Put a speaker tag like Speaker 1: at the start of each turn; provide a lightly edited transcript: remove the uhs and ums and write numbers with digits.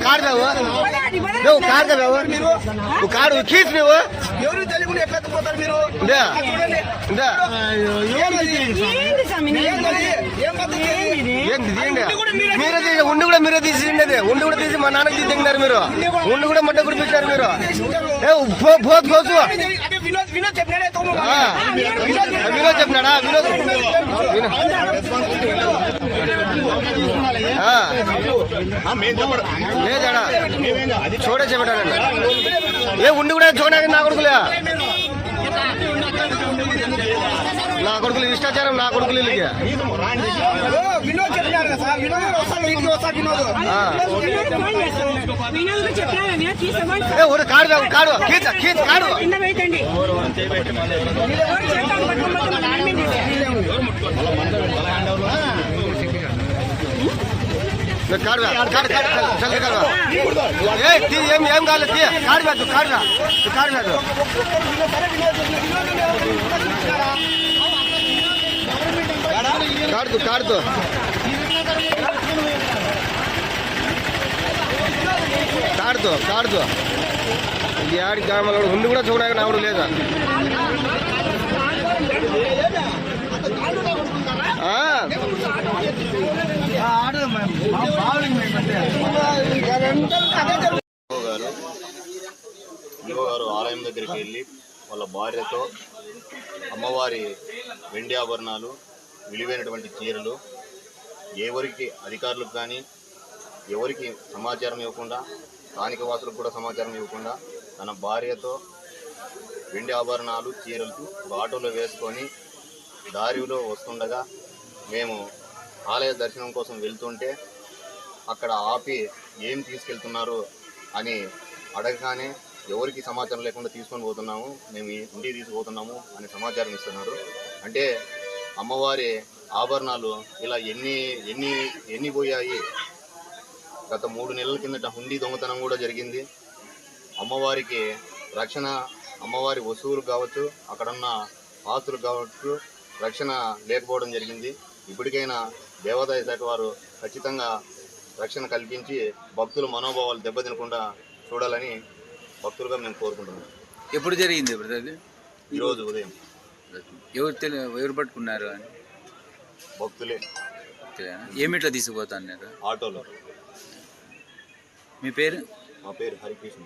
Speaker 1: Card card card खींच ఉండి కూడా మీరే తీసిండేది ఉండి కూడా తీసి మా నాన్నకి తీసినారు మీరు ఉండి కూడా మట్ట కుడిపించారు మీరు పోతు కోసు వినోద్ చెప్పినాడా లేదాడా చూడే చెప్పాడండి ఏ ఉండి కూడా చూడడానికి నా కొడుకులే నా కొడుకులు ఇష్టాచారం నా కొడుకులు కాడు కాడు కాడు ఏం కాదు కాడు కాదు కాడు కాడు కాదు కాడుతూ కాడుతూ కాడుతూ కాడుతూ ఇది ఆడి గ్రామాల ఉండి కూడా చూడడానికి నావుడు లేదా
Speaker 2: గారు ఆలయం దగ్గరికి వెళ్ళి వాళ్ళ భార్యతో అమ్మవారి వెండి ఆభరణాలు విలువైనటువంటి చీరలు ఎవరికి అధికారులకు కానీ ఎవరికి సమాచారం ఇవ్వకుండా స్థానిక వాసులకు కూడా సమాచారం ఇవ్వకుండా తన భార్యతో వెండి ఆభరణాలు చీరలు ఆటోలో వేసుకొని దారిలో వస్తుండగా మేము ఆలయ దర్శనం కోసం వెళ్తుంటే అక్కడ ఆపి ఏం తీసుకెళ్తున్నారు అని అడగగానే ఎవరికి సమాచారం లేకుండా తీసుకొని పోతున్నాము మేము ఇంటికి తీసుకుపోతున్నాము అని సమాచారం ఇస్తున్నారు. అంటే అమ్మవారి ఆభరణాలు ఇలా ఎన్ని పోయాయి. గత 3 నెలల కిందట హుండీ దొంగతనం కూడా జరిగింది. అమ్మవారికి రక్షణ, అమ్మవారి వస్తువులు కావచ్చు, అక్కడున్న ఆస్తులు కావచ్చు, రక్షణ లేకపోవడం జరిగింది. ఇప్పటికైనా దేవాదాయ శాఖ వారు ఖచ్చితంగా రక్షణ కల్పించి భక్తుల మనోభావాలు దెబ్బతినకుండా చూడాలని భక్తులుగా మేము కోరుకుంటున్నాం.
Speaker 3: ఎప్పుడు జరిగింది బ్రదర్?
Speaker 2: ఈరోజు ఉదయం.
Speaker 3: ఎవరు పట్టుకున్నారు అని?
Speaker 2: భక్తులే.
Speaker 3: ఏమిట్లా తీసుకుపోతా అన్నారు?
Speaker 2: ఆటోలో.
Speaker 3: మీ పేరు?
Speaker 2: మా పేరు హరికృష్ణ.